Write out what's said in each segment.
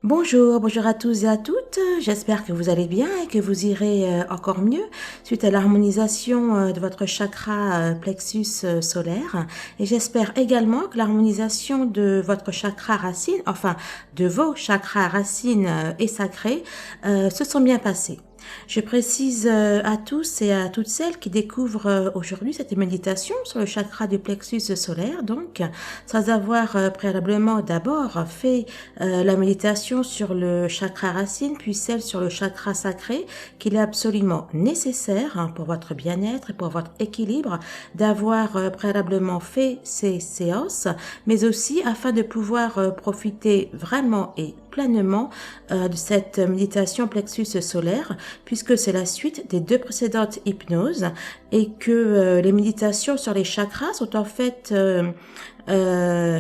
Bonjour, bonjour à tous et à toutes. J'espère que vous allez bien et que vous irez encore mieux suite à l'harmonisation de votre chakra plexus solaire. Et j'espère également que l'harmonisation de votre chakra racine, enfin de vos chakras racines et sacrés, se sont bien passés. Je précise à tous et à toutes celles qui découvrent aujourd'hui cette méditation sur le chakra du plexus solaire, donc sans avoir préalablement d'abord fait la méditation sur le chakra racine, puis celle sur le chakra sacré, qu'il est absolument nécessaire pour votre bien-être et pour votre équilibre d'avoir préalablement fait ces séances, mais aussi afin de pouvoir profiter vraiment et pleinement de cette méditation plexus solaire, puisque c'est la suite des deux précédentes hypnoses et que les méditations sur les chakras sont en fait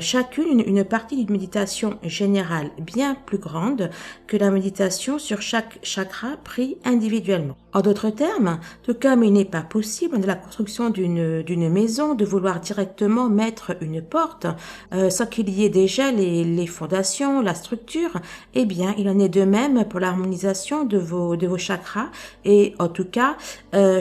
chacune une partie d'une méditation générale bien plus grande que la méditation sur chaque chakra pris individuellement. En d'autres termes, tout comme il n'est pas possible de la construction d'une maison de vouloir directement mettre une porte sans qu'il y ait déjà les fondations, la structure, eh bien il en est de même pour l'harmonisation de vos chakras et en tout cas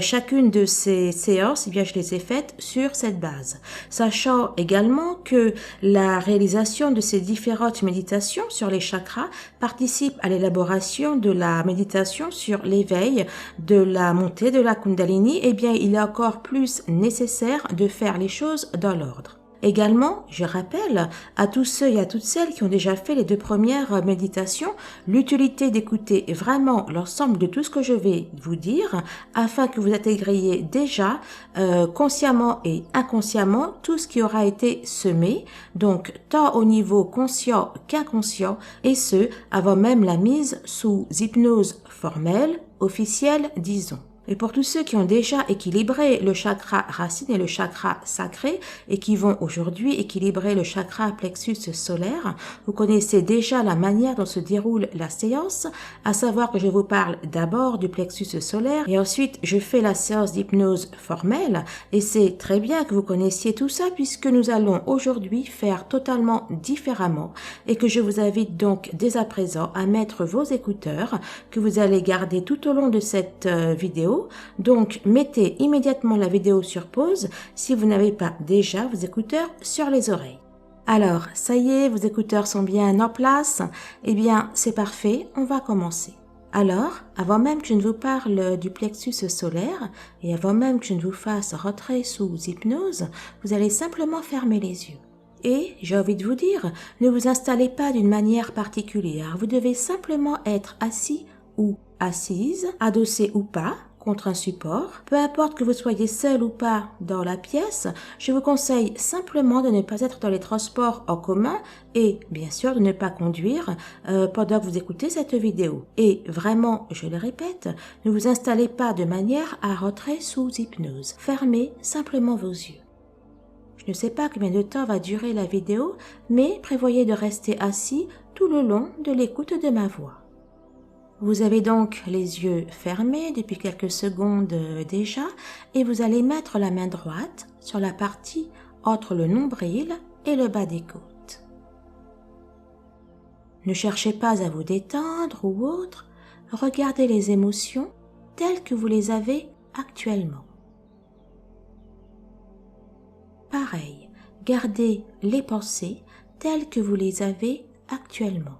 chacune de ces séances, eh bien je les ai faites sur cette base. Sachant également que la réalisation de ces différentes méditations sur les chakras participe à l'élaboration de la méditation sur l'éveil de la montée de la Kundalini, eh bien il est encore plus nécessaire de faire les choses dans l'ordre. Également, je rappelle à tous ceux et à toutes celles qui ont déjà fait les deux premières méditations l'utilité d'écouter vraiment l'ensemble de tout ce que je vais vous dire afin que vous intégriez déjà consciemment et inconsciemment tout ce qui aura été semé, donc tant au niveau conscient qu'inconscient, et ce avant même la mise sous hypnose formelle, officielle, disons. Et pour tous ceux qui ont déjà équilibré le chakra racine et le chakra sacré et qui vont aujourd'hui équilibrer le chakra plexus solaire, vous connaissez déjà la manière dont se déroule la séance, à savoir que je vous parle d'abord du plexus solaire et ensuite je fais la séance d'hypnose formelle et c'est très bien que vous connaissiez tout ça puisque nous allons aujourd'hui faire totalement différemment et que je vous invite donc dès à présent à mettre vos écouteurs que vous allez garder tout au long de cette vidéo. Donc, mettez immédiatement la vidéo sur pause si vous n'avez pas déjà vos écouteurs sur les oreilles. Alors, ça y est, vos écouteurs sont bien en place. Eh bien, c'est parfait, on va commencer. Alors, avant même que je ne vous parle du plexus solaire et avant même que je ne vous fasse rentrer sous hypnose, vous allez simplement fermer les yeux. Et, j'ai envie de vous dire, ne vous installez pas d'une manière particulière. Vous devez simplement être assis ou assise, adossé ou pas, contre un support. Peu importe que vous soyez seul ou pas dans la pièce, je vous conseille simplement de ne pas être dans les transports en commun et bien sûr de ne pas conduire pendant que vous écoutez cette vidéo. Et vraiment, je le répète, ne vous installez pas de manière à rentrer sous hypnose. Fermez simplement vos yeux. Je ne sais pas combien de temps va durer la vidéo, mais prévoyez de rester assis tout le long de l'écoute de ma voix. Vous avez donc les yeux fermés depuis quelques secondes déjà et vous allez mettre la main droite sur la partie entre le nombril et le bas des côtes. Ne cherchez pas à vous détendre ou autre, regardez les émotions telles que vous les avez actuellement. Pareil, gardez les pensées telles que vous les avez actuellement.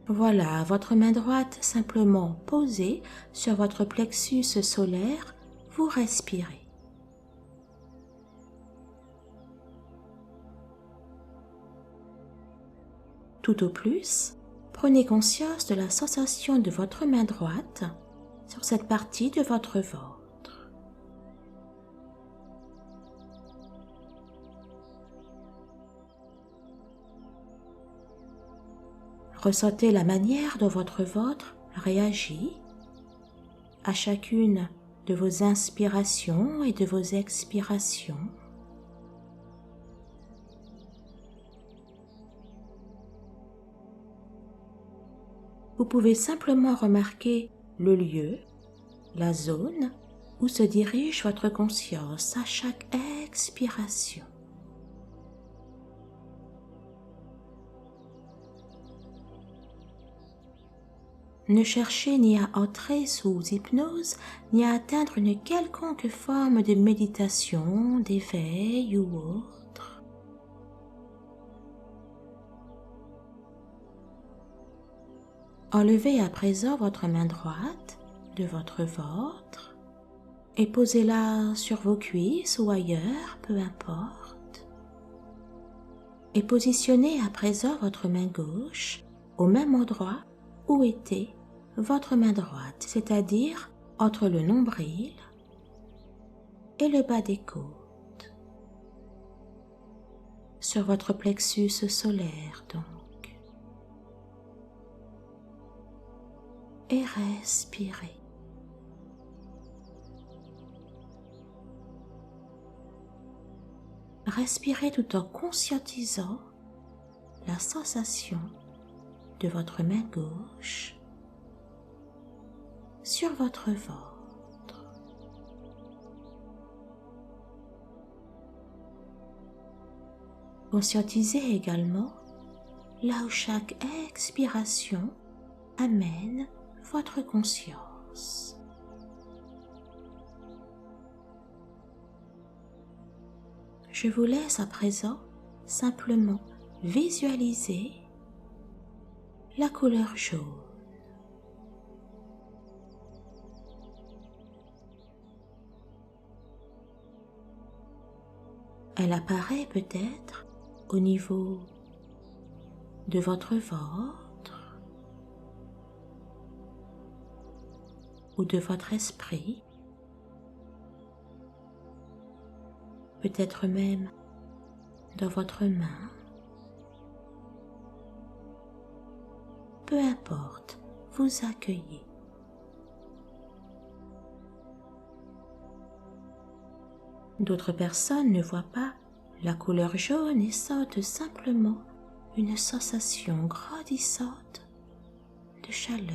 Voilà, votre main droite simplement posée sur votre plexus solaire, vous respirez. Tout au plus, prenez conscience de la sensation de votre main droite sur cette partie de votre ventre. Ressentez la manière dont votre ventre réagit à chacune de vos inspirations et de vos expirations. Vous pouvez simplement remarquer le lieu, la zone où se dirige votre conscience à chaque expiration. Ne cherchez ni à entrer sous hypnose, ni à atteindre une quelconque forme de méditation, d'éveil ou autre. Enlevez à présent votre main droite de votre ventre et posez-la sur vos cuisses ou ailleurs, peu importe. Et positionnez à présent votre main gauche au même endroit où était votre main droite, c'est-à-dire entre le nombril et le bas des côtes, sur votre plexus solaire donc. Et respirez. Respirez tout en conscientisant la sensation de votre main gauche sur votre ventre. Conscientisez également là où chaque expiration amène votre conscience. Je vous laisse à présent simplement visualiser la couleur jaune. Elle apparaît peut-être au niveau de votre ventre ou de votre esprit, peut-être même dans votre main. Peu importe, vous accueillez. D'autres personnes ne voient pas la couleur jaune et sentent simplement une sensation grandissante de chaleur.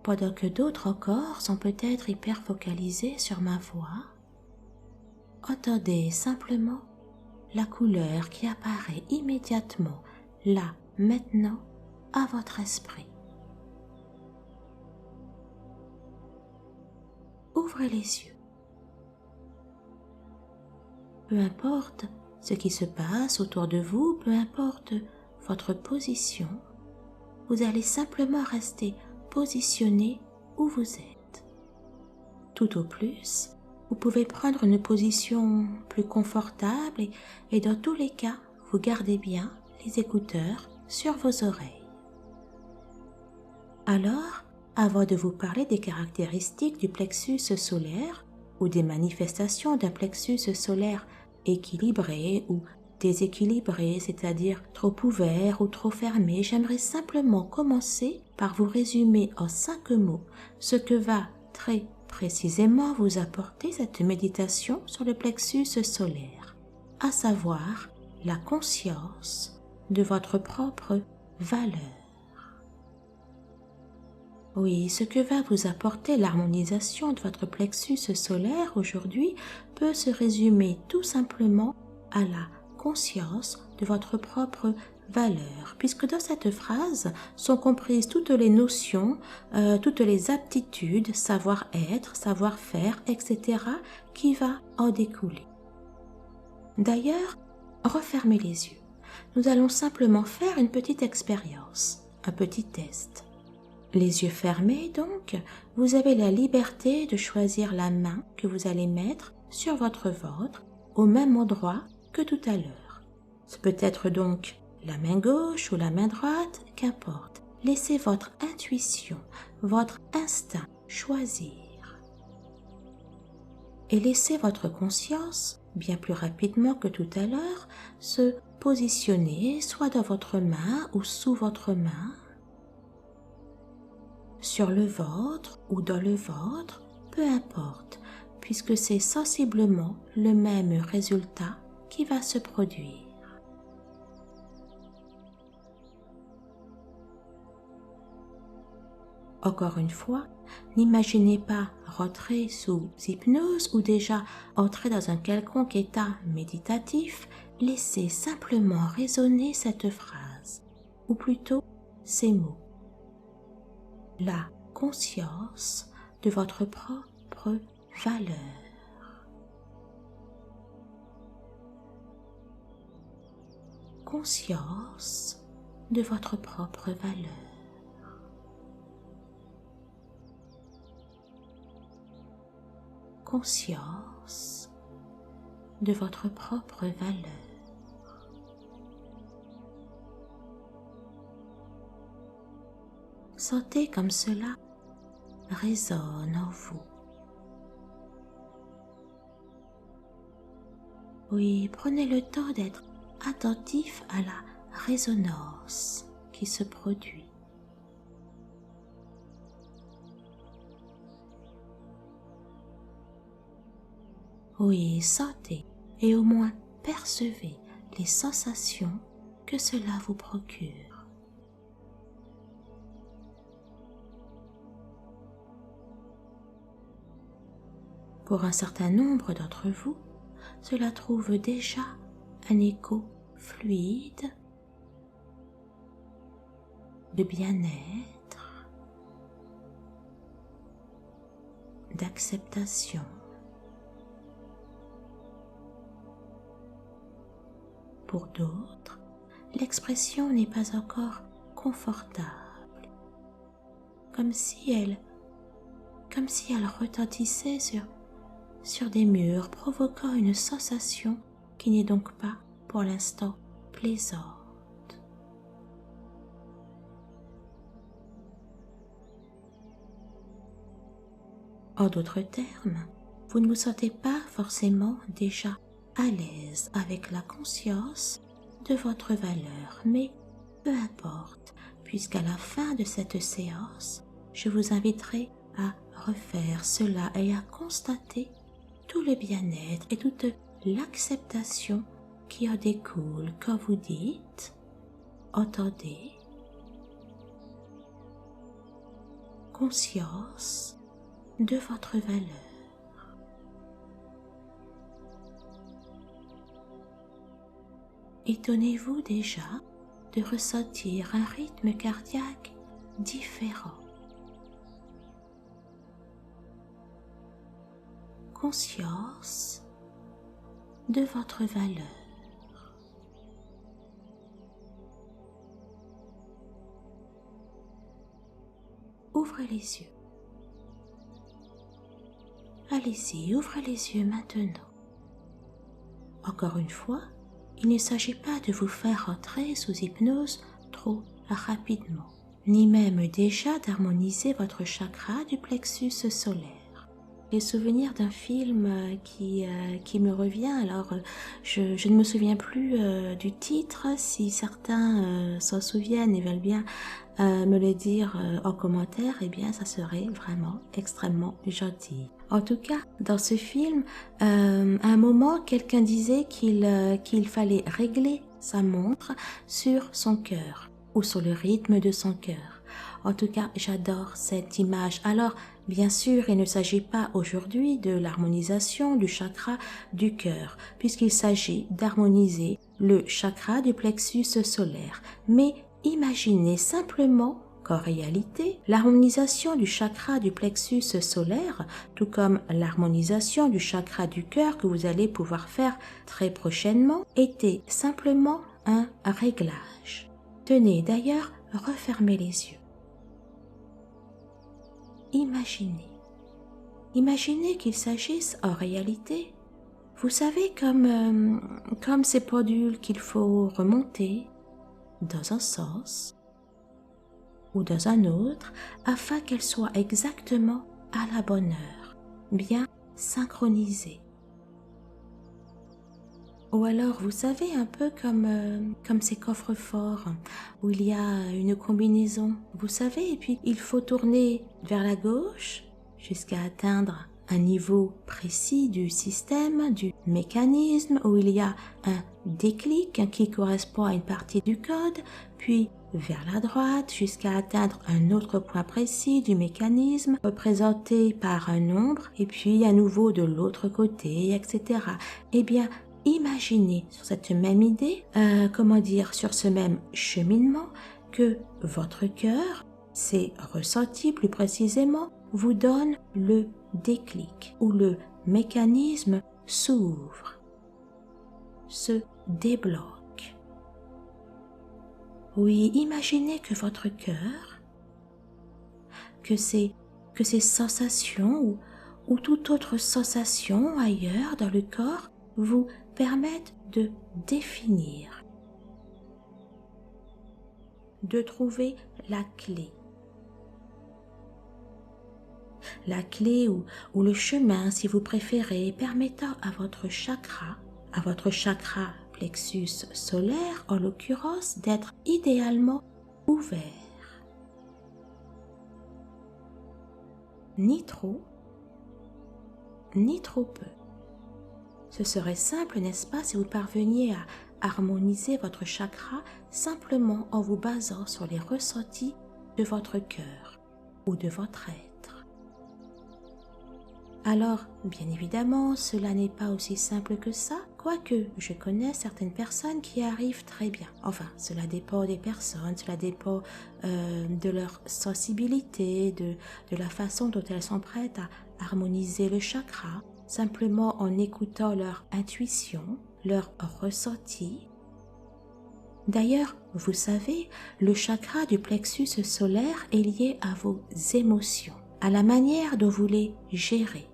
Pendant que d'autres encore sont peut-être hyper focalisés sur ma voix, entendez simplement la couleur qui apparaît immédiatement, là, maintenant, à votre esprit. Ouvrez les yeux. Peu importe ce qui se passe autour de vous, peu importe votre position, vous allez simplement rester positionné où vous êtes. Tout au plus, vous pouvez prendre une position plus confortable et dans tous les cas, vous gardez bien les écouteurs sur vos oreilles. Alors, avant de vous parler des caractéristiques du plexus solaire ou des manifestations d'un plexus solaire équilibré ou déséquilibré, c'est-à-dire trop ouvert ou trop fermé, j'aimerais simplement commencer par vous résumer en 5 mots ce que va très précisément vous apporter cette méditation sur le plexus solaire, à savoir la conscience de votre propre valeur. Oui, ce que va vous apporter l'harmonisation de votre plexus solaire aujourd'hui peut se résumer tout simplement à la conscience de votre propre valeur, puisque dans cette phrase sont comprises toutes les notions, toutes les aptitudes, savoir-être, savoir-faire, etc. qui va en découler. D'ailleurs, refermez les yeux. Nous allons simplement faire une petite expérience, un petit test. Les yeux fermés donc, vous avez la liberté de choisir la main que vous allez mettre sur votre ventre au même endroit que tout à l'heure. Ce peut être donc la main gauche ou la main droite, qu'importe. Laissez votre intuition, votre instinct choisir. Et laissez votre conscience, bien plus rapidement que tout à l'heure, se positionner soit dans votre main ou sous votre main, sur le ventre ou dans le ventre, peu importe, puisque c'est sensiblement le même résultat qui va se produire. Encore une fois, n'imaginez pas rentrer sous hypnose ou déjà entrer dans un quelconque état méditatif, laissez simplement résonner cette phrase, ou plutôt ces mots. La conscience de votre propre valeur. Conscience de votre propre valeur. Conscience de votre propre valeur. Sentez comme cela résonne en vous. Oui, prenez le temps d'être attentif à la résonance qui se produit. Oui, sentez et au moins percevez les sensations que cela vous procure. Pour un certain nombre d'entre vous, cela trouve déjà un écho fluide de bien-être, d'acceptation. Pour d'autres, l'expression n'est pas encore confortable, comme si elle retentissait sur des murs, provoquant une sensation qui n'est donc pas, pour l'instant, plaisante. En d'autres termes, vous ne vous sentez pas forcément déjà à l'aise avec la conscience de votre valeur, mais peu importe, puisqu'à la fin de cette séance, je vous inviterai à refaire cela et à constater tout le bien-être et toute l'acceptation qui en découle quand vous dites, entendez, conscience de votre valeur. Étonnez-vous déjà de ressentir un rythme cardiaque différent. Conscience de votre valeur. Ouvrez les yeux. Allez-y, ouvrez les yeux maintenant. Encore une fois, il ne s'agit pas de vous faire entrer sous hypnose trop rapidement, ni même déjà d'harmoniser votre chakra du plexus solaire. Les souvenirs d'un film qui me revient, alors je ne me souviens plus du titre, si certains s'en souviennent et veulent bien me le dire en commentaire, eh bien ça serait vraiment extrêmement gentil. En tout cas, dans ce film, à un moment, quelqu'un disait qu'il fallait régler sa montre sur son cœur ou sur le rythme de son cœur. En tout cas, j'adore cette image. Alors, bien sûr, il ne s'agit pas aujourd'hui de l'harmonisation du chakra du cœur, puisqu'il s'agit d'harmoniser le chakra du plexus solaire. Mais imaginez simplement qu'en réalité, l'harmonisation du chakra du plexus solaire, tout comme l'harmonisation du chakra du cœur que vous allez pouvoir faire très prochainement, était simplement un réglage. Tenez d'ailleurs, refermez les yeux. Imaginez qu'il s'agisse en réalité, vous savez, comme ces pendules qu'il faut remonter dans un sens ou dans un autre afin qu'elles soient exactement à la bonne heure, bien synchronisées. Ou alors, vous savez, un peu comme ces coffres-forts où il y a une combinaison, vous savez, et puis il faut tourner vers la gauche jusqu'à atteindre un niveau précis du système, du mécanisme, où il y a un déclic qui correspond à une partie du code, puis vers la droite jusqu'à atteindre un autre point précis du mécanisme représenté par un nombre, et puis à nouveau de l'autre côté, etc. Eh bien, imaginez sur cette même idée, sur ce même cheminement, que votre cœur, ses ressentis plus précisément, vous donne le déclic ou le mécanisme s'ouvre, se débloque. Oui, imaginez que votre cœur, que ces sensations ou toute autre sensation ailleurs dans le corps vous permettent de définir, de trouver la clé. La clé ou le chemin, si vous préférez, permettant à votre chakra plexus solaire en l'occurrence, d'être idéalement ouvert. Ni trop, ni trop peu. Ce serait simple, n'est-ce pas, si vous parveniez à harmoniser votre chakra simplement en vous basant sur les ressentis de votre cœur ou de votre être. Alors, bien évidemment, cela n'est pas aussi simple que ça, quoique je connais certaines personnes qui y arrivent très bien. Enfin, cela dépend des personnes, cela dépend de leur sensibilité, de la façon dont elles sont prêtes à harmoniser le chakra, simplement en écoutant leur intuition, leur ressenti. D'ailleurs, vous savez, le chakra du plexus solaire est lié à vos émotions, à la manière dont vous les gérez.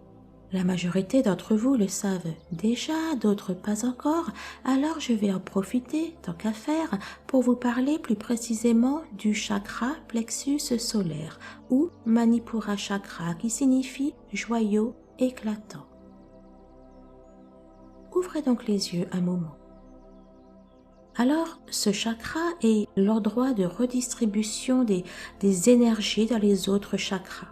La majorité d'entre vous le savent déjà, d'autres pas encore, alors je vais en profiter, tant qu'à faire, pour vous parler plus précisément du chakra plexus solaire, ou Manipura chakra, qui signifie joyau éclatant. Ouvrez donc les yeux un moment. Alors, ce chakra est l'endroit de redistribution des énergies dans les autres chakras.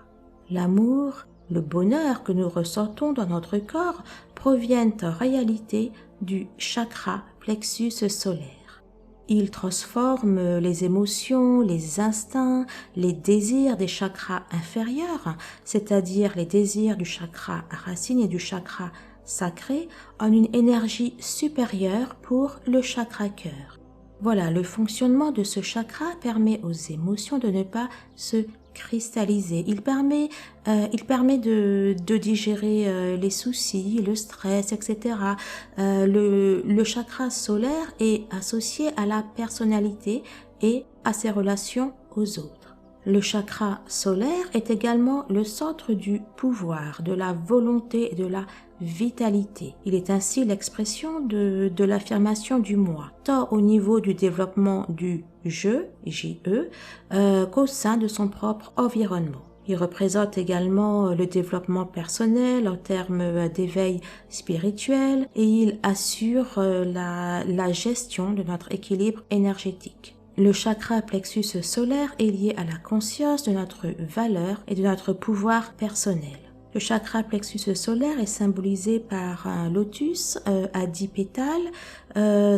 L'amour, le bonheur que nous ressentons dans notre corps proviennent en réalité du chakra plexus solaire. Il transforme les émotions, les instincts, les désirs des chakras inférieurs, c'est-à-dire les désirs du chakra racine et du chakra sacré, en une énergie supérieure pour le chakra cœur. Voilà, le fonctionnement de ce chakra permet aux émotions de ne pas se cristalliser. Il permet de digérer les soucis, le stress, etc. Le chakra solaire est associé à la personnalité et à ses relations aux autres. Le chakra solaire est également le centre du pouvoir, de la volonté et de la vitalité. Il est ainsi l'expression de l'affirmation du moi, tant au niveau du développement du je, J-E, qu'au sein de son propre environnement. Il représente également le développement personnel en termes d'éveil spirituel et il assure la gestion de notre équilibre énergétique. Le chakra plexus solaire est lié à la conscience de notre valeur et de notre pouvoir personnel. Le chakra plexus solaire est symbolisé par un lotus à 10 pétales.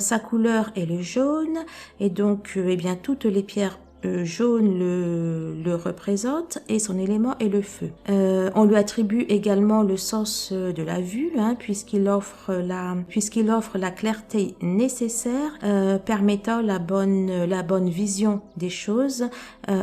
Sa couleur est le jaune et donc toutes les pierres jaune le représente et son élément est le feu. On lui attribue également le sens de la vue, puisqu'il offre la clarté nécessaire permettant la bonne vision des choses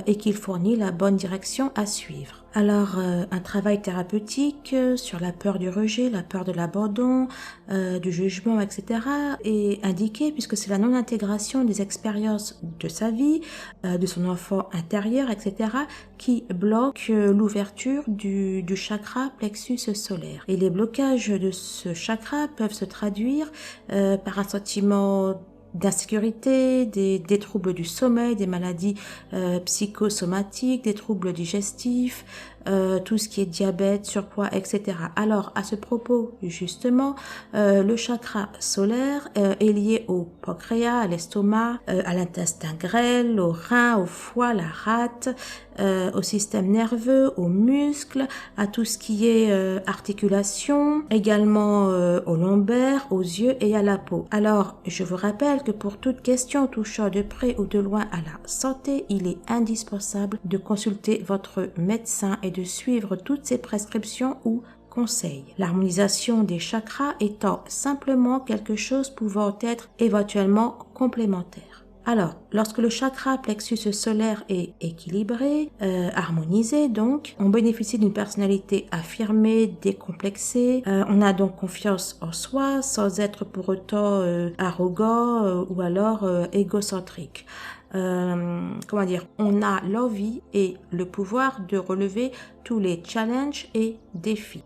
et qu'il fournit la bonne direction à suivre. Alors, un travail thérapeutique sur la peur du rejet, la peur de l'abandon, du jugement, etc. est indiqué puisque c'est la non-intégration des expériences de sa vie, de son enfant intérieur, etc. qui bloque l'ouverture du chakra plexus solaire. Et les blocages de ce chakra peuvent se traduire par un sentiment d'insécurité, des troubles du sommeil, des maladies psychosomatiques, des troubles digestifs, tout ce qui est diabète, surpoids, etc. Alors, à ce propos, justement, le chakra solaire est lié au pancréas, à l'estomac, à l'intestin grêle, au rein, au foie, la rate, au système nerveux, aux muscles, à tout ce qui est articulation, également aux lombaires, aux yeux et à la peau. Alors, je vous rappelle que pour toute question touchant de près ou de loin à la santé, il est indispensable de consulter votre médecin et de suivre toutes ses prescriptions ou conseil. L'harmonisation des chakras étant simplement quelque chose pouvant être éventuellement complémentaire. Alors, lorsque le chakra plexus solaire est équilibré, harmonisé donc, on bénéficie d'une personnalité affirmée, décomplexée, on a donc confiance en soi sans être pour autant arrogant ou alors égocentrique. Comment dire, on a l'envie et le pouvoir de relever tous les challenges et défis.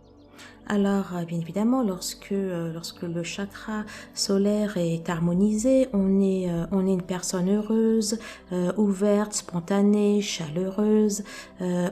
Alors, bien évidemment, lorsque le chakra solaire est harmonisé, on est une personne heureuse, ouverte, spontanée, chaleureuse,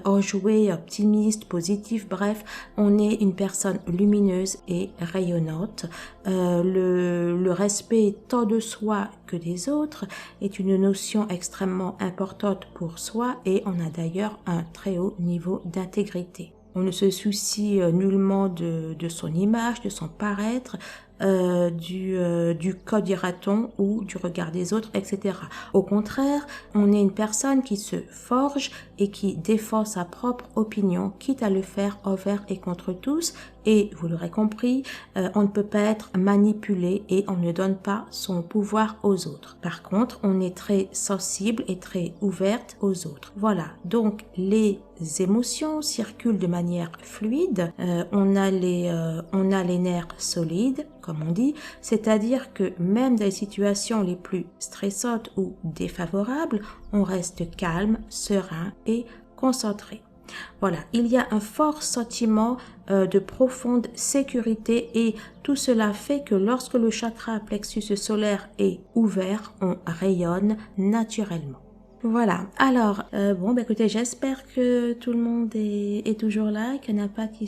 enjouée, optimiste, positive, bref, on est une personne lumineuse et rayonnante. Le respect tant de soi que des autres est une notion extrêmement importante pour soi et on a d'ailleurs un très haut niveau d'intégrité. On ne se soucie nullement de son image, de son paraître, du que dira-t-on ou du regard des autres, etc. Au contraire, on est une personne qui se forge et qui défend sa propre opinion, quitte à le faire envers et contre tous. Et vous l'aurez compris, on ne peut pas être manipulé et on ne donne pas son pouvoir aux autres. Par contre, on est très sensible et très ouverte aux autres. Voilà, donc les émotions circulent de manière fluide. On a les nerfs solides, comme on dit, c'est-à-dire que même dans les situations les plus stressantes ou défavorables, on reste calme, serein et concentré. Voilà, il y a un fort sentiment de profonde sécurité et tout cela fait que lorsque le chakra plexus solaire est ouvert, on rayonne naturellement. Voilà, alors, écoutez, j'espère que tout le monde est toujours là, qu'il n'y en a pas qui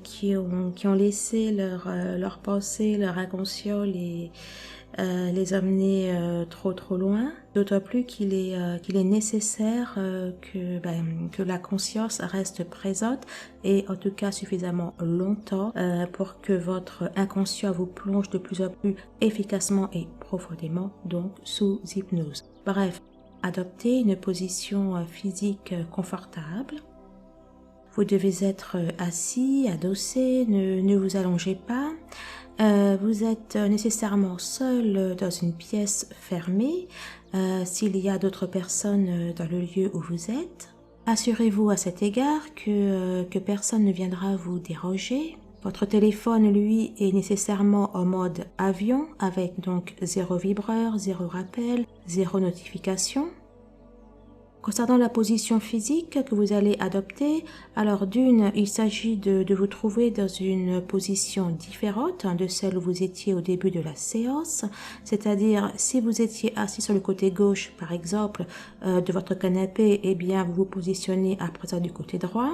qui ont laissé leur pensée, leur inconscient les amener trop loin. D'autant plus qu'il est nécessaire que la conscience reste présente et en tout cas suffisamment longtemps pour que votre inconscient vous plonge de plus en plus efficacement et profondément donc sous hypnose. Bref, adoptez une position physique confortable. Vous devez être assis, adossé, ne vous allongez pas. Vous êtes nécessairement seul dans une pièce fermée. S'il y a d'autres personnes dans le lieu où vous êtes, assurez-vous à cet égard que personne ne viendra vous déranger. Votre téléphone, lui, est nécessairement en mode avion avec donc 0 vibreur, 0 rappel, 0 notification. Concernant la position physique que vous allez adopter, alors d'une, il s'agit de vous trouver dans une position différente de celle où vous étiez au début de la séance, c'est-à-dire si vous étiez assis sur le côté gauche, par exemple, de votre canapé, eh bien vous vous positionnez à présent du côté droit,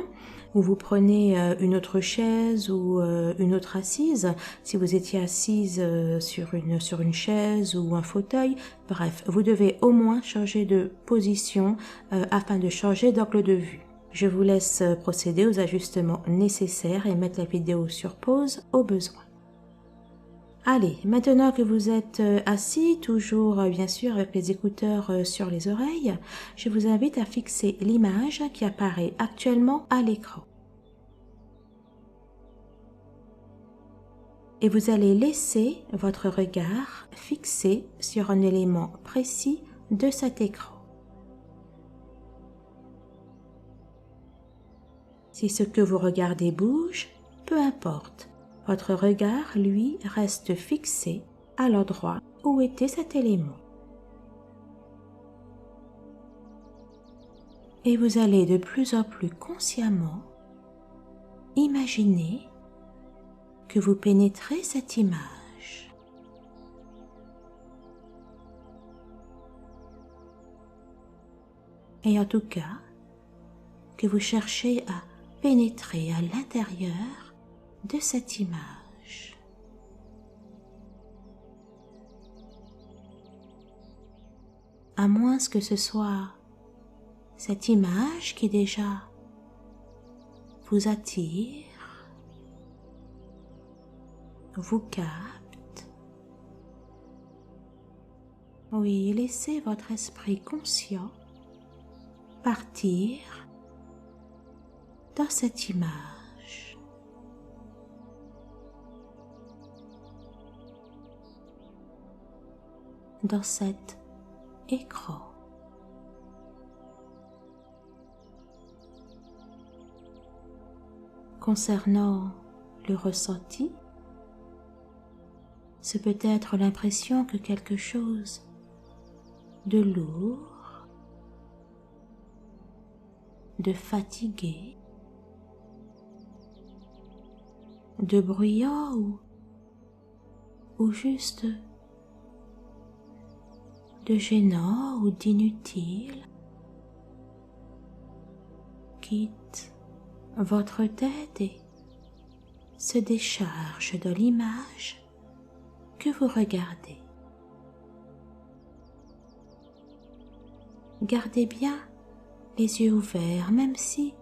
ou vous prenez une autre chaise ou une autre assise, si vous étiez assise sur une chaise ou un fauteuil, bref, vous devez au moins changer de position afin de changer d'angle de vue. Je vous laisse procéder aux ajustements nécessaires et mettre la vidéo sur pause au besoin. Allez, maintenant que vous êtes assis, toujours bien sûr avec les écouteurs sur les oreilles, je vous invite à fixer l'image qui apparaît actuellement à l'écran. Et vous allez laisser votre regard fixé sur un élément précis de cet écran. Si ce que vous regardez bouge, peu importe. Votre regard, lui, reste fixé à l'endroit où était cet élément. Et vous allez de plus en plus consciemment imaginer que vous pénétrez cette image. Et en tout cas, que vous cherchez à pénétrer à l'intérieur de cette image. À moins que ce soit cette image qui déjà vous attire, vous capte. Oui, laissez votre esprit conscient partir dans cette image. dans cet écran. Concernant le ressenti, ce peut être l'impression que quelque chose de lourd, de fatigué, de bruyant ou juste de gênant ou d'inutile quitte votre tête et se décharge de l'image que vous regardez. Gardez bien les yeux ouverts, même si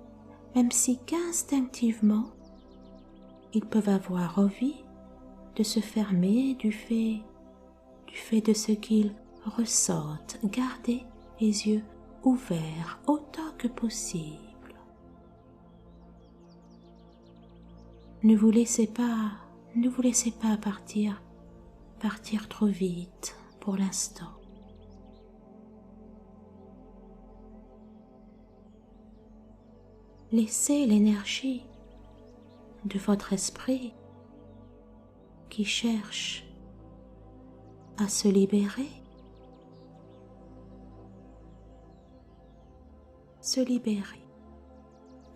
qu'instinctivement, ils peuvent avoir envie de se fermer du fait de ce qu'ils ressentent. Gardez les yeux ouverts autant que possible. Ne vous laissez pas partir trop vite pour l'instant. Laissez l'énergie de votre esprit qui cherche à se libérer,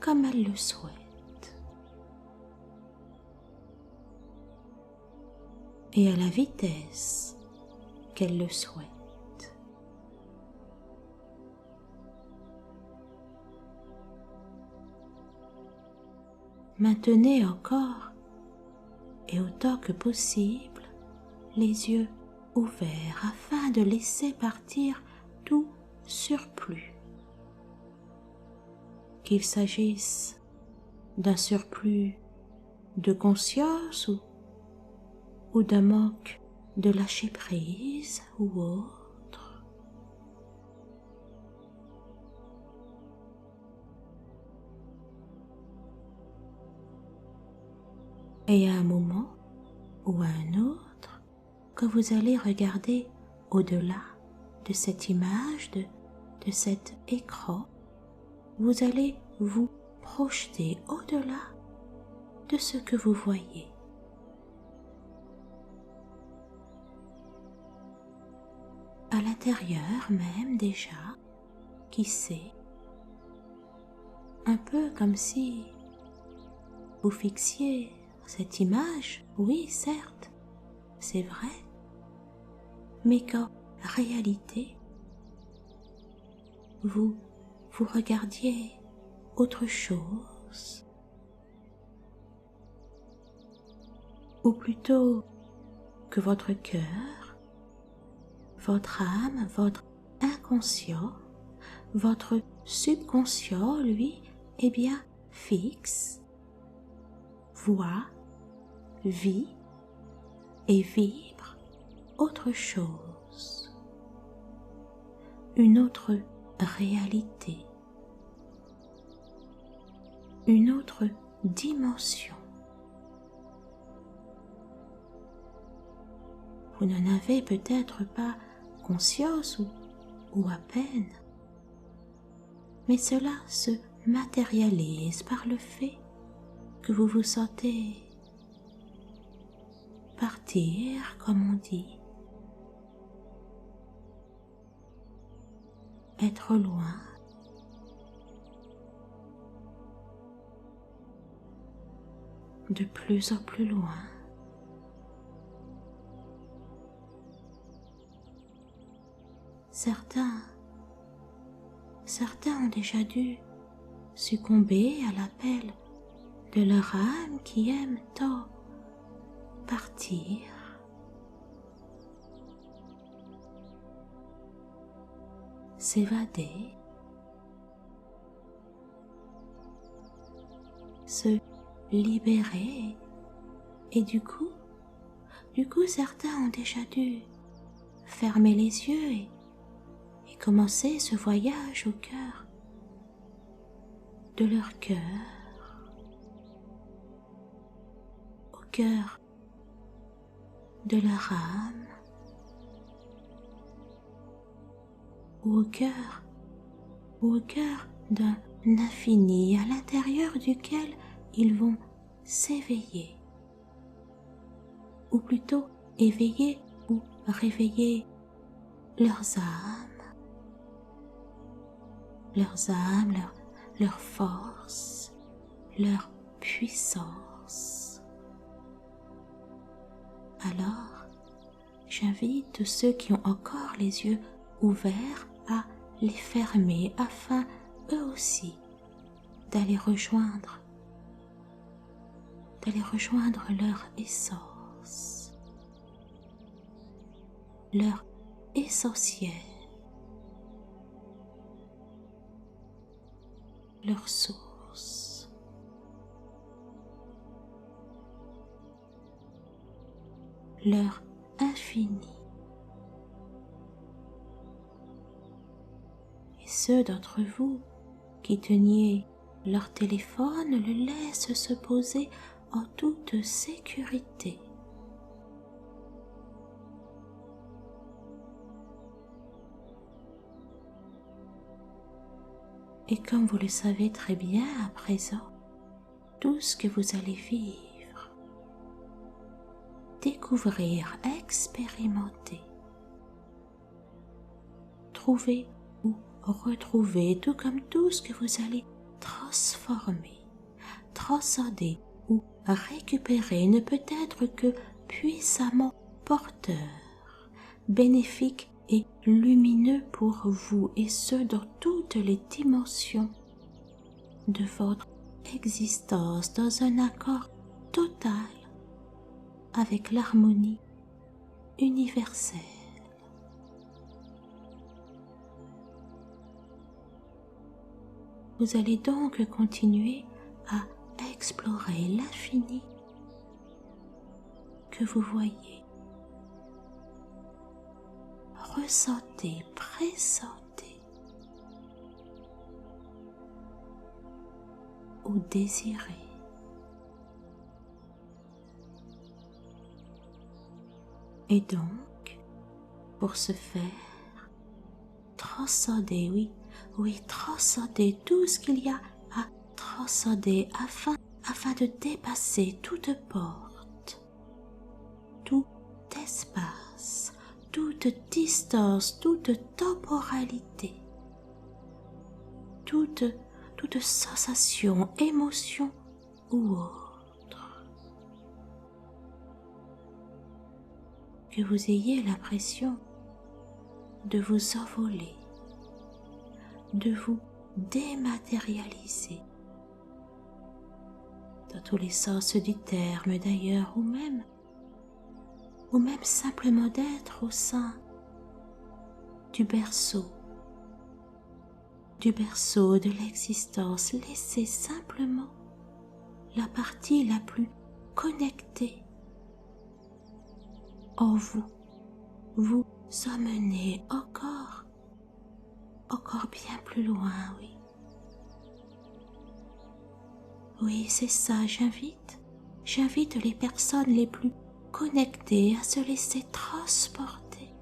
comme elle le souhaite. Et à la vitesse qu'elle le souhaite. Maintenez encore et autant que possible les yeux ouverts afin de laisser partir tout surplus. Qu'il s'agisse d'un surplus de conscience ou d'un manque de lâcher prise ou autre. Et à un moment ou à un autre, quand vous allez regarder au-delà de cette image, de cet écran, vous allez vous projeter au-delà de ce que vous voyez. À l'intérieur même déjà, qui sait, un peu comme si vous fixiez cette image, oui certes, c'est vrai, mais qu'en réalité, vous regardiez autre chose, ou plutôt que votre cœur, votre âme, votre inconscient, votre subconscient, lui, est bien fixe, voit, vit et vibre autre chose, une autre réalité, une autre dimension. Vous n'en avez peut-être pas conscience ou à peine, mais cela se matérialise par le fait que vous vous sentez partir, comme on dit, être loin, de plus en plus loin. Certains ont déjà dû succomber à l'appel de leur âme qui aime tant partir. S'évader, se libérer, et du coup certains ont déjà dû fermer les yeux et commencer ce voyage au cœur de leur cœur, au cœur de leur âme, ou au cœur d'un infini à l'intérieur duquel ils vont s'éveiller, ou plutôt éveiller ou réveiller leurs âmes, leur force, leur puissance. Alors, j'invite tous ceux qui ont encore les yeux ouverts à les fermer afin, eux aussi, d'aller rejoindre leur essence, leur essentiel, leur source. Leur infini. Et ceux d'entre vous qui teniez leur téléphone le laissent se poser en toute sécurité. Et comme vous le savez très bien à présent, tout ce que vous allez vivre, découvrir, expérimenter, trouver ou retrouver, tout comme tout ce que vous allez transformer, transcender ou récupérer ne peut être que puissamment porteur, bénéfique et lumineux pour vous, et ce dans toutes les dimensions de votre existence, dans un accord total avec l'harmonie universelle. Vous allez donc continuer à explorer l'infini que vous voyez. Ressentez, pressentez ou désirez. Et donc, pour ce faire, transcendez, oui, transcendez tout ce qu'il y a à transcender afin de dépasser toute porte, tout espace, toute distance, toute temporalité, toute sensation, émotion ou autre. Que vous ayez l'impression de vous envoler, de vous dématérialiser, dans tous les sens du terme d'ailleurs, ou même simplement d'être au sein du berceau de l'existence. Laissez simplement la partie la plus connectée en vous emmener encore bien plus loin, oui. Oui, c'est ça, j'invite les personnes les plus connectées à se laisser transporter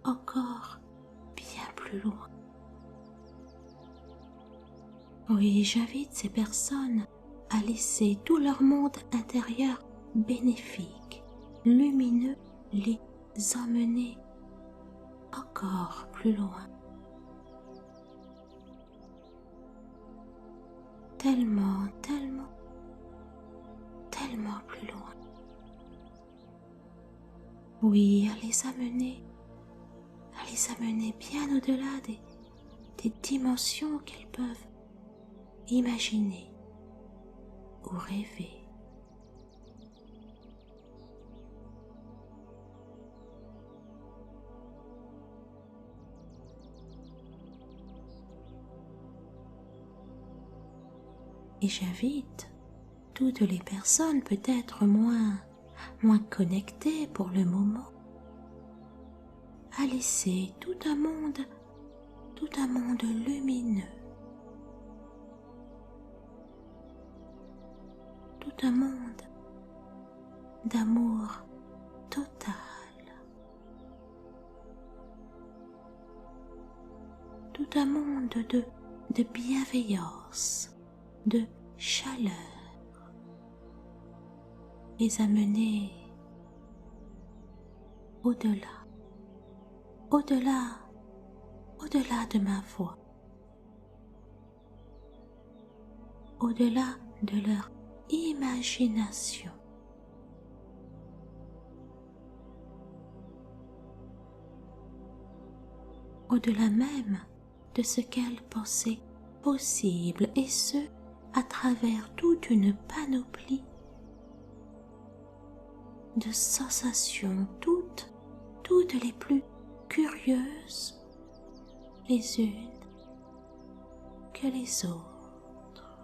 encore bien plus loin. Oui, j'invite ces personnes à laisser tout leur monde intérieur bénéfique, lumineux, les emmener encore plus loin. Tellement plus loin. Oui, à les amener bien au-delà des dimensions qu'ils peuvent imaginer ou rêver. Et j'invite toutes les personnes peut-être moins connectées pour le moment à laisser tout un monde lumineux, tout un monde d'amour total un monde de bienveillance, de chaleur. Les amener au-delà, au-delà, au-delà de ma voix, au-delà de leur imagination. Au-delà même de ce qu'elles pensaient possible, et ce, à travers toute une panoplie de sensations, toutes les plus curieuses, les unes que les autres.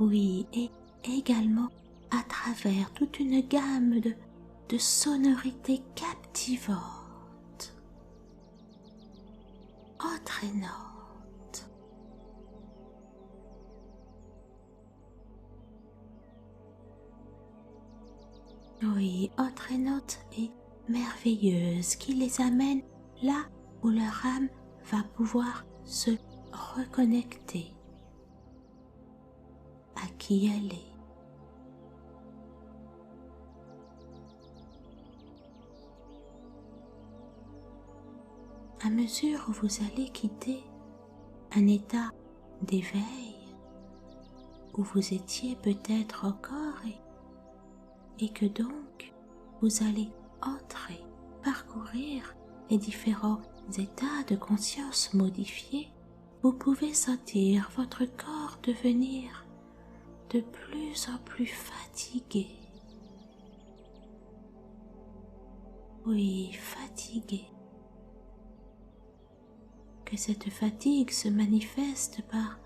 Oui, et également à travers toute une gamme de sonorités captivantes, entraînantes. Oui, entraînantes et merveilleuses qui les amènent là où leur âme va pouvoir se reconnecter à qui elle est. À mesure où vous allez quitter un état d'éveil où vous étiez peut-être encore et que donc vous allez entrer, parcourir les différents états de conscience modifiés, vous pouvez sentir votre corps devenir de plus en plus fatigué. Oui, fatigué. Que cette fatigue se manifeste par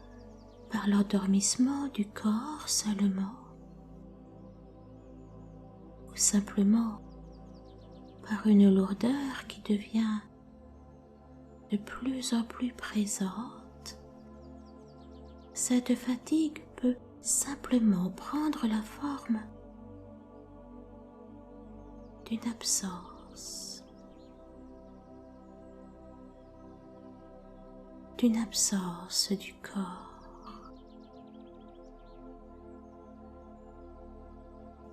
l'endormissement du corps seulement, ou simplement par une lourdeur qui devient de plus en plus présente. Cette fatigue peut simplement prendre la forme d'une absence, du corps,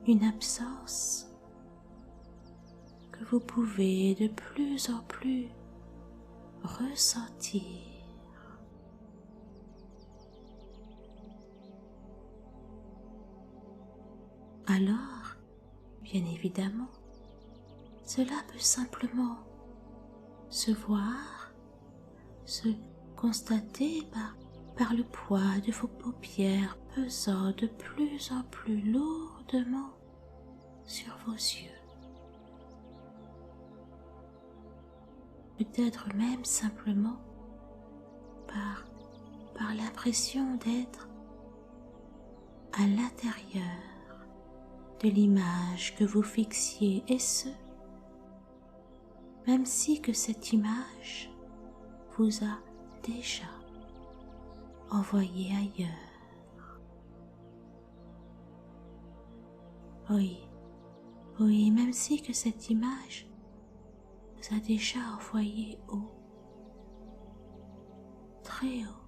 une absence que vous pouvez de plus en plus ressentir. Alors, bien évidemment, cela peut simplement se voir, se constater par le poids de vos paupières pesant de plus en plus lourdement sur vos yeux. Peut-être même simplement par l'impression d'être à l'intérieur de l'image que vous fixiez, et ce, même si que cette image vous a déjà envoyé ailleurs. Oui, même si que cette image vous a déjà envoyé haut, très haut,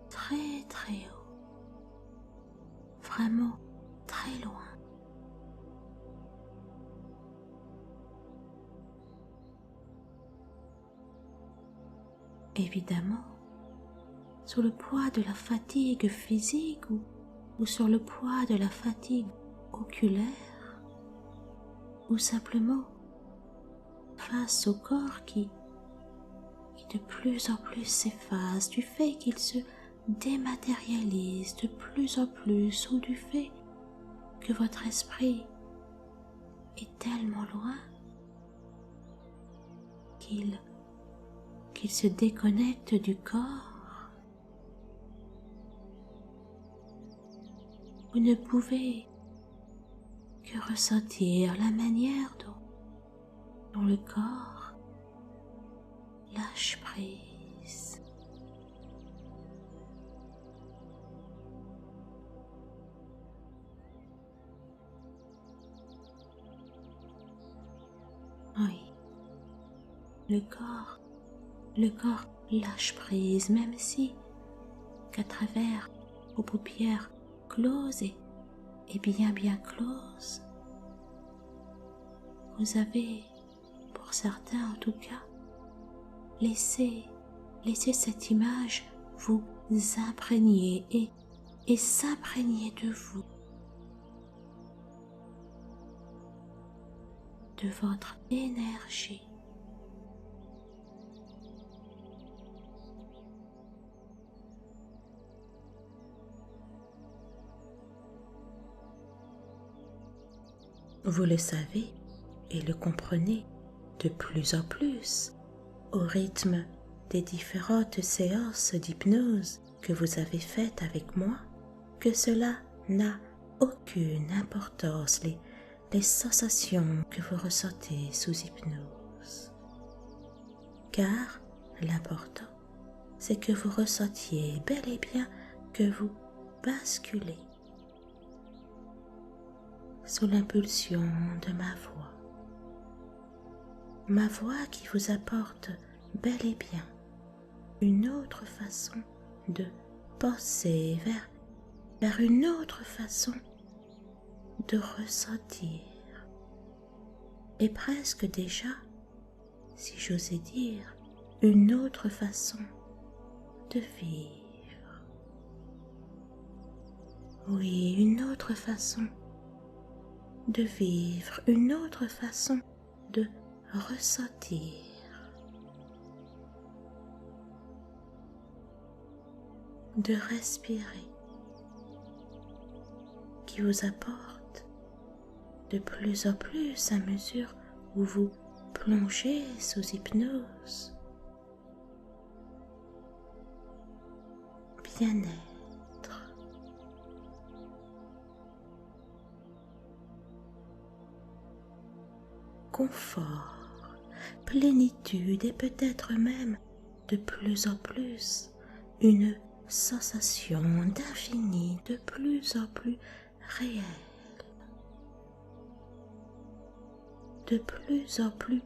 très très haut, vraiment très loin. Évidemment, sous le poids de la fatigue physique ou sur le poids de la fatigue oculaire, ou simplement face au corps qui de plus en plus s'efface du fait qu'il se dématérialise de plus en plus, ou du fait que votre esprit est tellement loin qu'il se déconnecte du corps. Vous ne pouvez que ressentir la manière dont le corps lâche prise. le corps lâche prise, même si, qu'à travers vos paupières closes et bien closes, vous avez, pour certains en tout cas, laissé cette image vous imprégner et s'imprégner de vous, de votre énergie. Vous le savez et le comprenez de plus en plus au rythme des différentes séances d'hypnose que vous avez faites avec moi, que cela n'a aucune importance, les sensations que vous ressentez sous hypnose. Car l'important, c'est que vous ressentiez bel et bien que vous basculez sous l'impulsion de ma voix qui vous apporte bel et bien une autre façon de penser vers une autre façon de ressentir et presque déjà, si j'osais dire, une autre façon de vivre. Oui, une autre façon de vivre, une autre façon de ressentir. De respirer, qui vous apporte de plus en plus à mesure où vous plongez sous hypnose. Bien-être. Confort, plénitude et peut-être même de plus en plus une sensation d'infini de plus en plus réelle, de plus en plus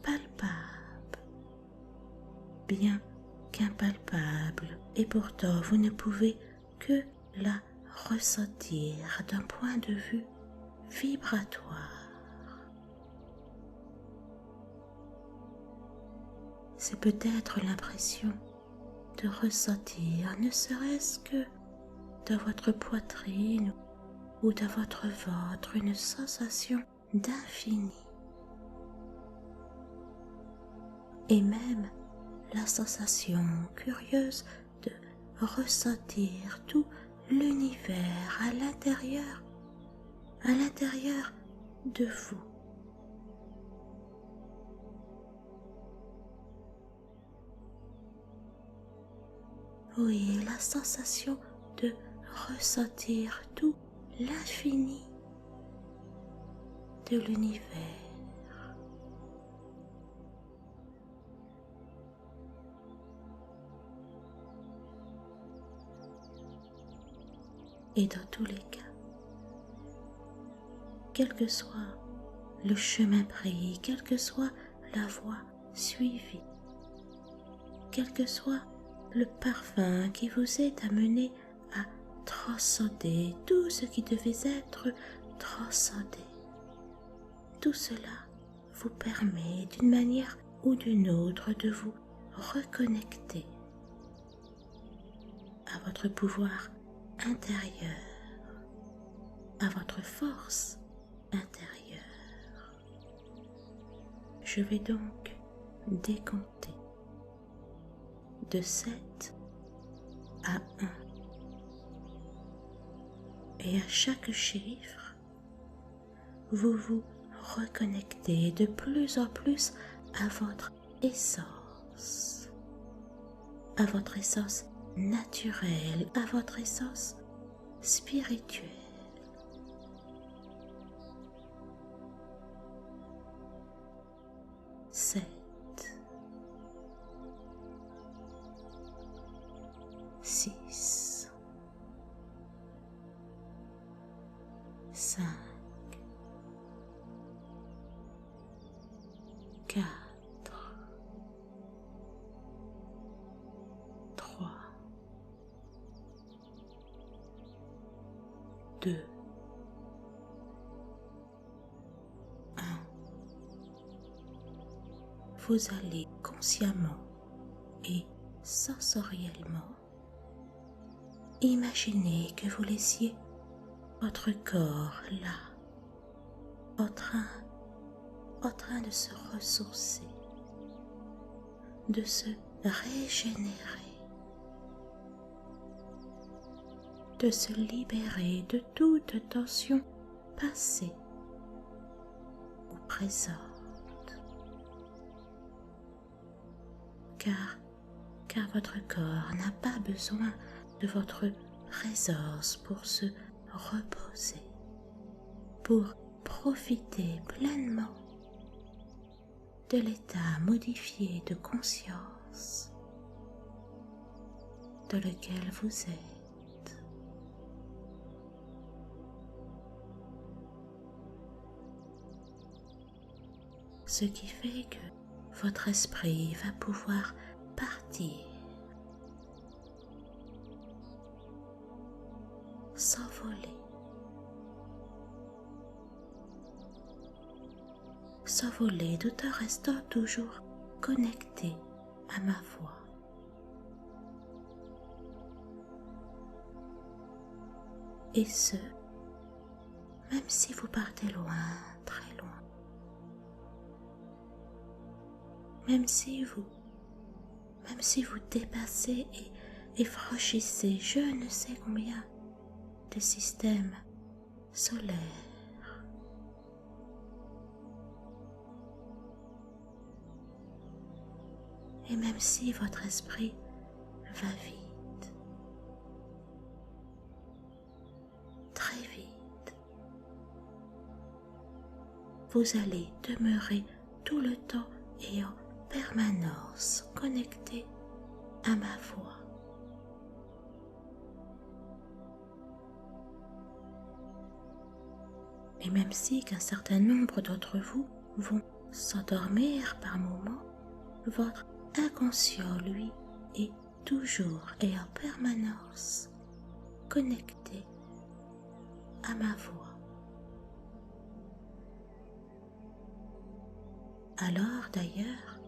palpable, bien qu'impalpable, et pourtant vous ne pouvez que la ressentir d'un point de vue vibratoire. C'est peut-être l'impression de ressentir, ne serait-ce que dans votre poitrine ou dans votre ventre, une sensation d'infini. Et même la sensation curieuse de ressentir tout l'univers à l'intérieur de vous. Oui, la sensation de ressentir tout l'infini de l'univers. Et dans tous les cas, quel que soit le chemin pris, quelle que soit la voie suivie, quel que soit le parfum qui vous est amené à transcender tout ce qui devait être transcendé. Tout cela vous permet d'une manière ou d'une autre de vous reconnecter à votre pouvoir intérieur, à votre force intérieure. Je vais donc décompter de 7 à 1. Et à chaque chiffre, vous vous reconnectez de plus en plus à votre essence naturelle, à votre essence spirituelle. 7, 6, 5, 4, 2, 1. Vous allez consciemment et sensoriellement imaginer que vous laissiez votre corps là, en train de se ressourcer, de se régénérer, de se libérer de toute tension passée ou présente. Car votre corps n'a pas besoin de votre présence pour se reposer, pour profiter pleinement de l'état modifié de conscience dans lequel vous êtes. Ce qui fait que votre esprit va pouvoir partir, s'envoler tout en restant toujours connecté à ma voix. Et ce, même si vous partez loin, très loin. Même si vous dépassez et franchissez je ne sais combien de systèmes solaires. Et même si votre esprit va vite, très vite, vous allez demeurer tout le temps et en permanence connecté à ma voix. Et même si qu'un certain nombre d'entre vous vont s'endormir par moments, votre inconscient, lui, est toujours et en permanence connecté à ma voix. Alors d'ailleurs,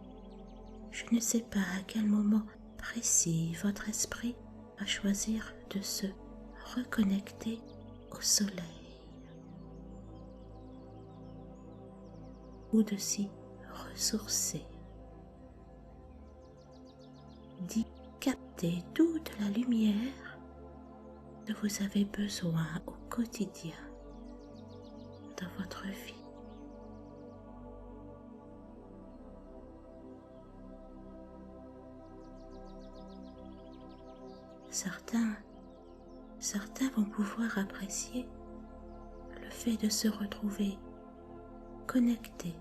je ne sais pas à quel moment précis votre esprit va choisir de se reconnecter au soleil ou de s'y ressourcer, d'y capter toute la lumière dont vous avez besoin au quotidien dans votre vie. Certains vont pouvoir apprécier le fait de se retrouver connectés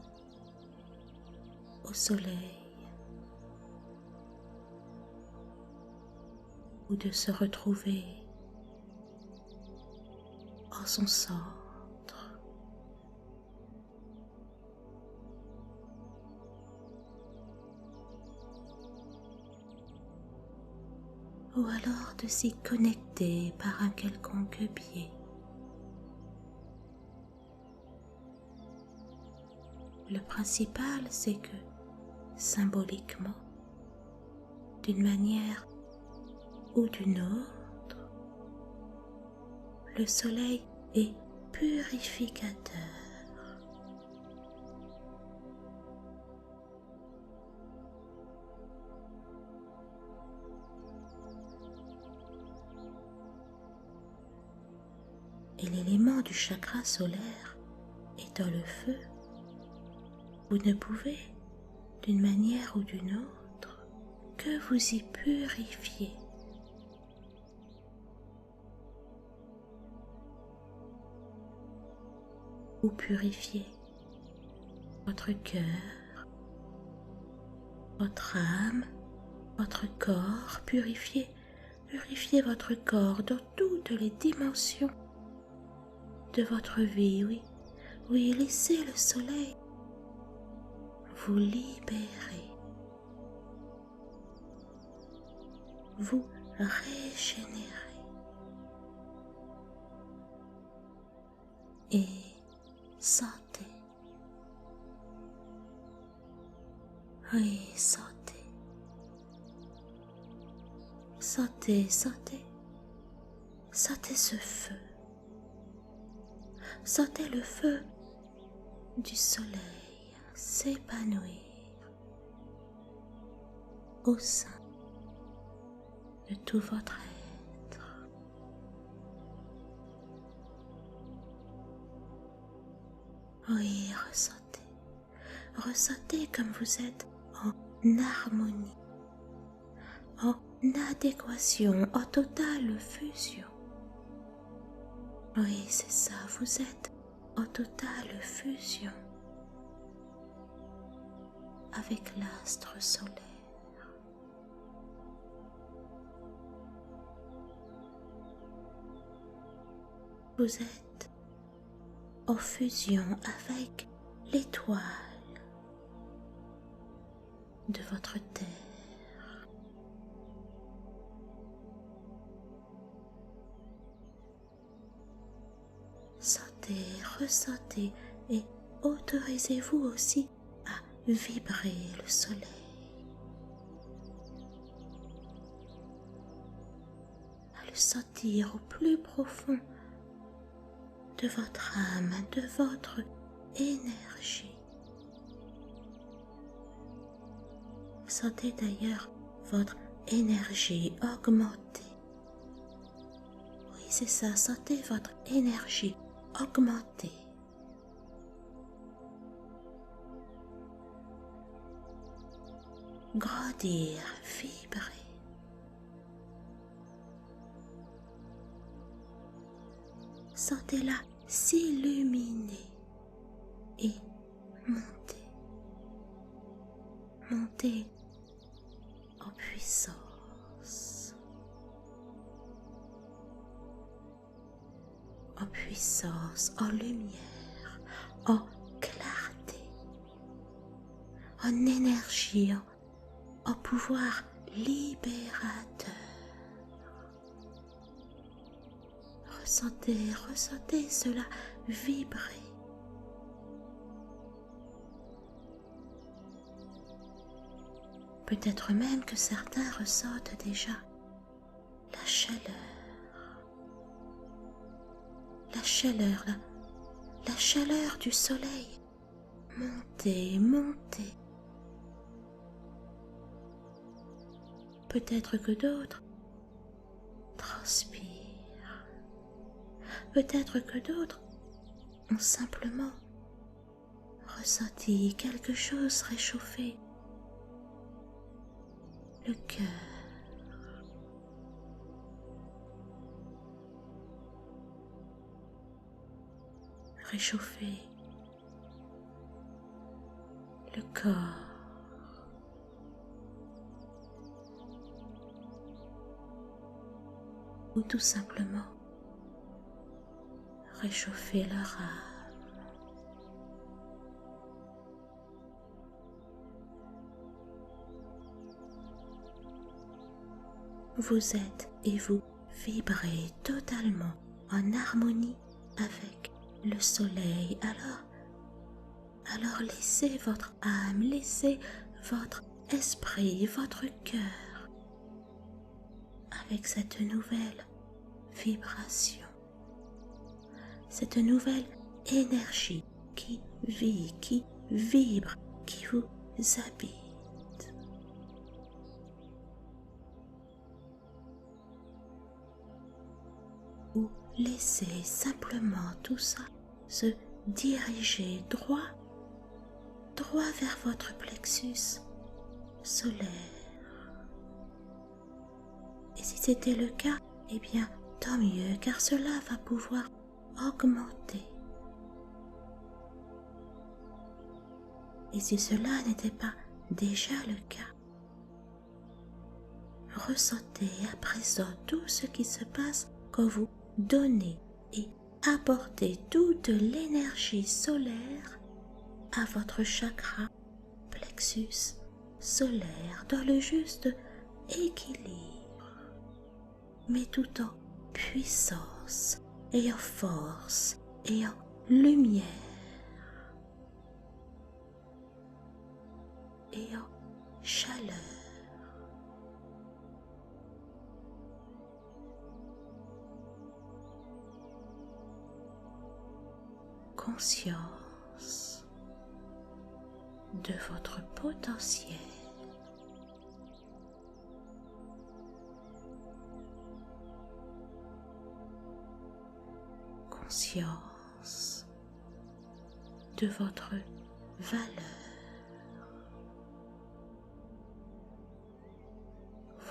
au soleil ou de se retrouver en son centre. Ou alors de s'y connecter par un quelconque biais. Le principal, c'est que, symboliquement, d'une manière ou d'une autre, le soleil est purificateur. Et l'élément du chakra solaire étant le feu, vous ne pouvez, d'une manière ou d'une autre, que vous y purifier. Ou purifier votre cœur, votre âme, votre corps, purifier votre corps dans toutes les dimensions de votre vie, oui, laissez le soleil vous libérer, vous régénérer. et sautez. Oui, sautez. Sautez, sautez. Sautez ce feu. Sautez le feu du soleil s'épanouir au sein de tout votre être. Oui, ressentez. Ressentez comme vous êtes en harmonie, en adéquation, en totale fusion. Oui, c'est ça, vous êtes en totale fusion avec l'astre solaire. Vous êtes en fusion avec l'étoile de votre terre. Sentez, ressentez et autorisez-vous aussi à vibrer le soleil. À le sentir au plus profond de votre âme, de votre énergie. Sentez d'ailleurs votre énergie augmenter. Oui, c'est ça, sentez votre énergie augmenter. Grandir, vibrer. Sentez-la s'illuminer et monter. Monter en puissance. En puissance, en lumière, en clarté, en énergie, en pouvoir libérateur. Ressentez, ressentez cela vibrer. Peut-être même que certains ressentent déjà la chaleur, la chaleur du soleil. Montez, montez. Peut-être que d'autres transpirent. Peut-être que d'autres ont simplement ressenti quelque chose réchauffer. Le cœur. Réchauffer le corps. Ou tout simplement réchauffer leur âme. Vous êtes et vous vibrez totalement en harmonie avec le soleil. Alors laissez votre âme, laissez votre esprit, votre cœur avec cette nouvelle vibration, cette nouvelle énergie qui vit, qui vibre, qui vous habite. Ou laissez simplement tout ça se diriger droit vers votre plexus solaire. Et si c'était le cas, eh bien, tant mieux, car cela va pouvoir augmenter. Et si cela n'était pas déjà le cas, ressentez à présent tout ce qui se passe quand vous donnez et apportez toute l'énergie solaire à votre chakra plexus solaire dans le juste équilibre, mais tout en puissance et en force et en lumière et en chaleur. Conscience de votre potentiel. Conscience de votre valeur.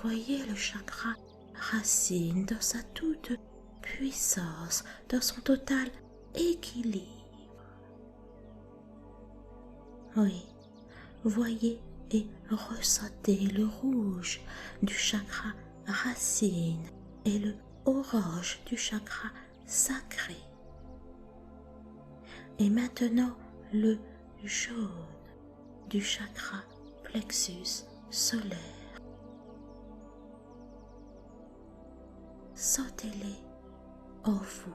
Voyez le chakra racine dans sa toute puissance, dans son total équilibre. Oui, voyez et ressentez le rouge du chakra racine et le orange du chakra sacré. Et maintenant le jaune du chakra plexus solaire. Sentez-les en vous.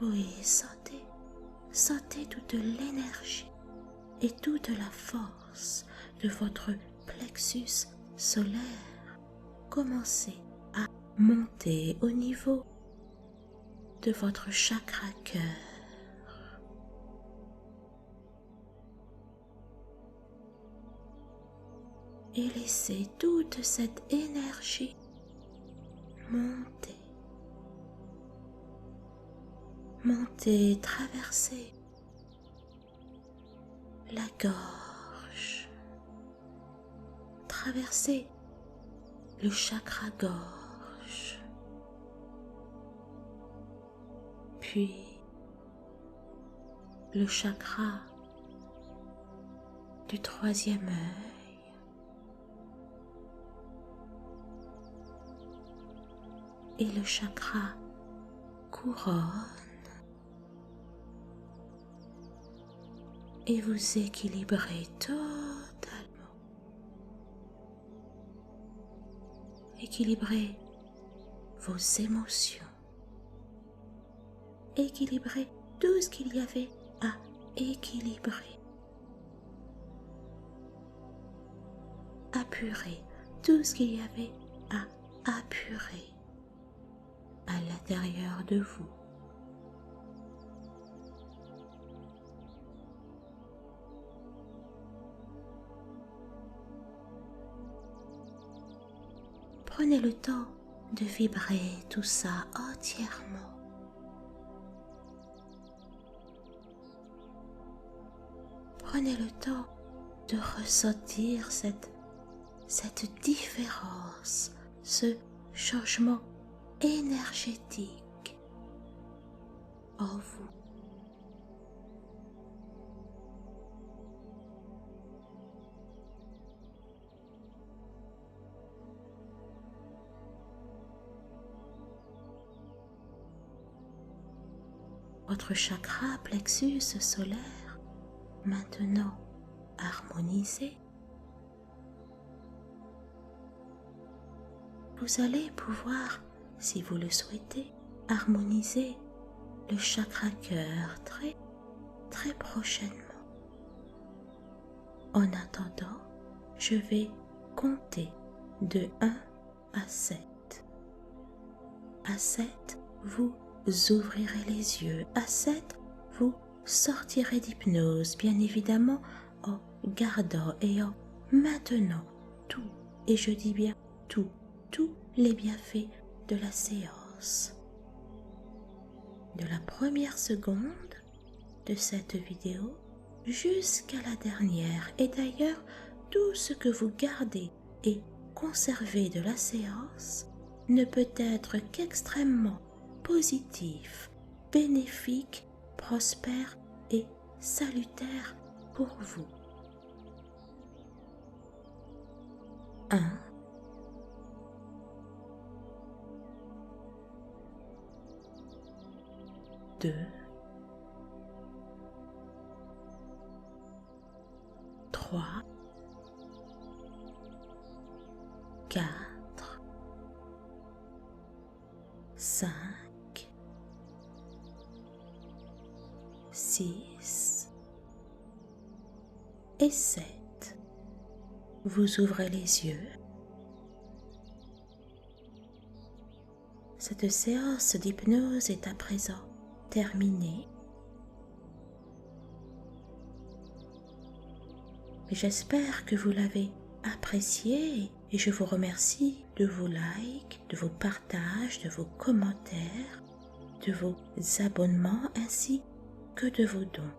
Oui, sentez toute l'énergie et toute la force de votre plexus solaire commencer à monter au niveau de votre chakra cœur. Et laissez toute cette énergie monter, traverser la gorge, traverser le chakra gorge, puis le chakra du troisième œil, et le chakra couronne, et vous équilibrez totalement. Équilibrez vos émotions. Équilibrez tout ce qu'il y avait à équilibrer. Apurez tout ce qu'il y avait à apurer à l'intérieur de vous. Prenez le temps de vibrer tout ça entièrement. Prenez le temps de ressentir cette différence, ce changement énergétique en vous. Votre chakra plexus solaire, maintenant harmonisé, vous allez pouvoir, si vous le souhaitez, harmoniser le chakra cœur très prochainement. En attendant, je vais compter de 1 à 7. À 7, vous ouvrirez les yeux. À 7, vous sortirez d'hypnose, bien évidemment, en gardant et en maintenant tout, et je dis bien tous les bienfaits de la séance. De la première seconde de cette vidéo jusqu'à la dernière, et d'ailleurs tout ce que vous gardez et conservez de la séance ne peut être qu'extrêmement positif, bénéfique, prospère et salutaire pour vous. 1. 2. 3. 4. 5, 6 et 7. Vous ouvrez les yeux. Cette séance d'hypnose est à présent terminée. J'espère que vous l'avez apprécié et je vous remercie de vos likes, de vos partages, de vos commentaires, de vos abonnements ainsi que de vos dons.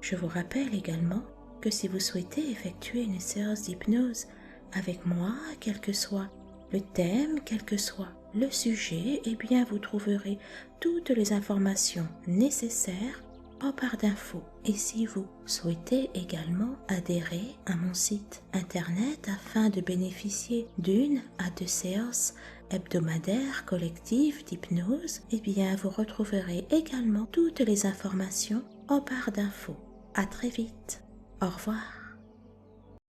Je vous rappelle également que si vous souhaitez effectuer une séance d'hypnose avec moi, quel que soit le thème, quel que soit le sujet, eh bien vous trouverez toutes les informations nécessaires en barre d'infos. Et si vous souhaitez également adhérer à mon site internet afin de bénéficier d'une à 2 séances hebdomadaires collectives d'hypnose, eh bien vous retrouverez également toutes les informations en barre d'infos. À très vite. Au revoir.